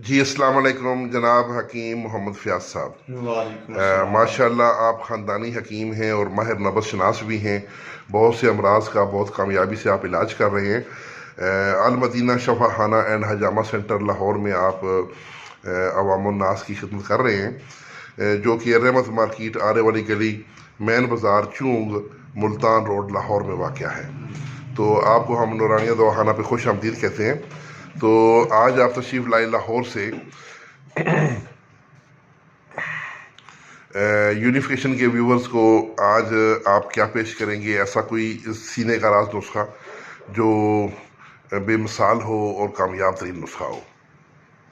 जी अस्सलाम वालेकुम जनाब हकीम मोहम्मद फ़याज़ साहब। वालेकुम अस्सलाम। माशाल्लाह आप ख़ानदानी हकीम हैं और माहिर नबज़ शनास भी हैं। बहुत से अमराज का बहुत कामयाबी से आप इलाज कर रहे हैं। अल मदीना शफ़ाखाना एंड हजामा सेंटर लाहौर में आप अवामुन्नास की खिदमत कर रहे हैं, जो कि रहमत मार्केट आरे वाली गली, मेन बाज़ार, चूंग, मुल्तान रोड, लाहौर में वाक़ है। तो आपको हम नूरानिया दवाखाना पे खुश आमदीद कहते हैं। तो आज आप तशरीफ़ लाए लाहौर से यूनिफिकेशन के व्यूवर्स को। आज आप क्या पेश करेंगे, ऐसा कोई सीने का राज नुस्खा जो बेमिसाल हो और कामयाब तरीन नुस्खा हो?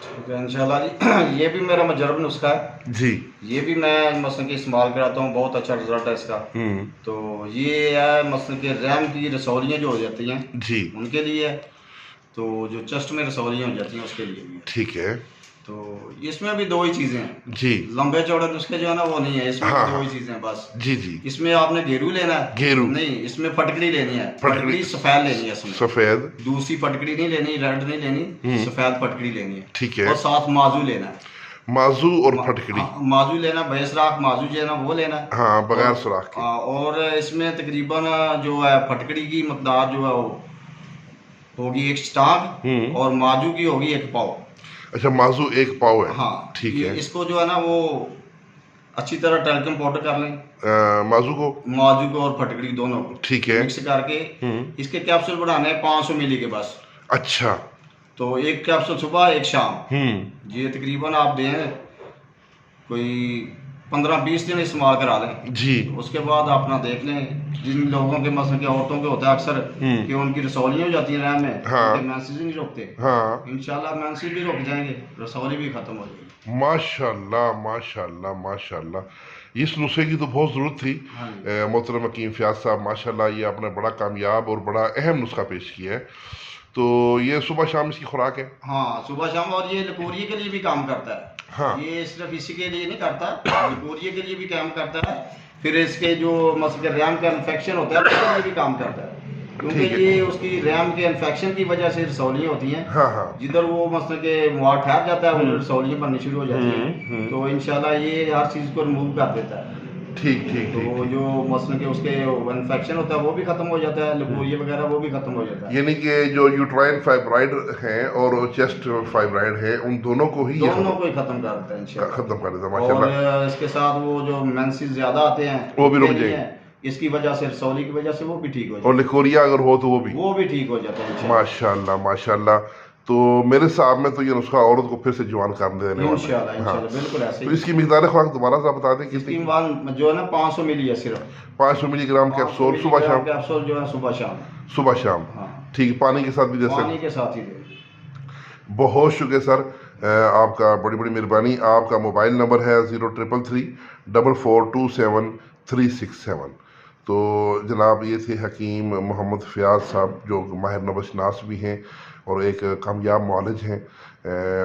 ठीक है इंशाल्लाह जी। ये भी मेरा मजरब नुस्खा है जी। ये भी मैं मसलन के इस्तेमाल कराता हूँ, बहुत अच्छा रिजल्ट है इसका। तो ये है मसलन के रैम की रसौलियाँ जो हो जाती हैं जी। उनके लिए है। तो जो चेस्ट में रसौलियाँ हो जाती हैं उसके लिए भी है। ठीक है। तो इसमें भी दो ही चीज़ें हैं जी। लंबे चौड़े नुस्खे जो है ना वो नहीं है, इसमें हाँ भी दो हाँ ही चीज़ें हैं बस। जी जी। इसमें आपने घेरू लेना है, घेरू नहीं इसमें फटकड़ी लेनी है, फटकड़ी फटकड़ी सफ़ेद लेनी है, इसमें सफ़ेद दूसरी फटकड़ी नहीं लेनी, रेड नहीं लेनी, सफ़ेद फटकड़ी लेनी है। ठीक है। और साथ माजू लेना है, माजू और फटकड़ी। हाँ, माजू लेना, बेसराख माजू जो है ना वो लेना है। हाँ, बगैर सुराख के। और इसमें तकरीबन जो है फटकड़ी की मकदार जो है वो होगी एक स्टाक और माजू की होगी एक पाव। अच्छा, माजू एक पाव है। हाँ, ठीक ये है। इसको जो है ना वो अच्छी तरह टैल्कम पाउडर कर लें, माजू को और फटकड़ी दोनों को ठीक है मिक्स करके इसके कैप्सूल बनाने हैं 500 मिली के बस। अच्छा। तो एक कैप्सूल सुबह एक शाम, ये तकरीबन आप दें कोई 15-20 दिन इस्तेमाल करा लें जी। तो उसके बाद अपना देख लें, जिन लोगों के मसलन के औरतों के होता है अक्सर कि उनकी रसौलियाँ हो जाती हैं रैम में, हाँ। उनके मेंसेस नहीं रुकते। हाँ। इंशाल्लाह मेंसेस भी रुक जाएंगे, रसौली भी खत्म हो जाएगी। माशाल्लाह माशाल्लाह माशाल्लाह। इस नुस्खे की तो बहुत ज़रूरत थी। मोहतरम हकीम फ़याज़ साहब, माशाल्लाह ये आपने बड़ा कामयाब और बड़ा अहम नुस्खा पेश किया है। तो ये सुबह शाम इसकी खुराक है? हाँ, सुबह शाम। और ये लकोरिये के लिए भी काम करता है। हाँ। ये सिर्फ इसी के लिए नहीं करता, लकोरिये के लिए भी काम करता है। फिर इसके जो मसले रैम का इन्फेक्शन होता है उसके लिए भी काम करता है, क्योंकि ये उसकी रैम के इन्फेक्शन की वजह से रसौलियाँ होती हैं। हाँ हाँ। जिधर वो मसल के मुहार ठहर जाता है उधर रसौलियाँ बननी शुरू हो जाती हैं। तो इंशाल्लाह ये हर चीज़ को रिमूव कर देता है। ठीक ठीक तो ठीक। जो मसल के उसके इन्फेक्शन होता है वो भी खत्म हो जाता है, लकोरिये वगैरह वो भी खत्म हो जाता है। यानी कि जो यूट्राइन फाइब्राइड हैं और चेस्ट फाइब्राइड है, उन दोनों को ही दोनों को ही खत्म कर देता है इंशाल्लाह। खत्म कर देता है माशाल्लाह। और इसके साथ वो जो मेंसेस ज्यादा आते हैं वो भी रुक जाएंगे इसकी वजह से, रसौली की वजह से वो भी ठीक हो जाता है। और लिकोरिया अगर हो तो वो भी ठीक हो जाता है इंशाल्लाह। माशाल्लाह माशाल्लाह। तो मेरे हिसाब में तो ये नुस्खा औरत को फिर से जवान कर देने वाला है। इंशाल्लाह इंशाल्लाह बिल्कुल ऐसे तो ही। इसकी मिकदार खुराक दोबारा से बता दें इसकी कितनी? जो है ना 500 मिली है सिर्फ। 500 मिलीग्राम कैप्सूल सुबह शाम? कैप्सूल जो है सुबह शाम। सुबह शाम। हाँ ठीक, पानी के साथ भी दे सकते? पानी के साथ ही दे। बहुत शुक्रिया सर, आपका बड़ी बड़ी मेहरबानी। आपका मोबाइल नंबर है 03334427 तो जनाब ये थे हकीम मोहम्मद फ़याज़ साहब, जो माहिर नबज़ शनास भी हैं और एक कामयाब मुआलिज हैं,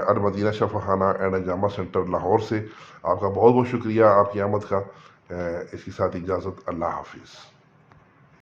अल मदीना शफ़ाखाना एंड हजामा सेंटर लाहौर से। आपका बहुत बहुत शुक्रिया आपकी आमद का। इसके साथ इजाज़त, अल्लाह हाफिज़।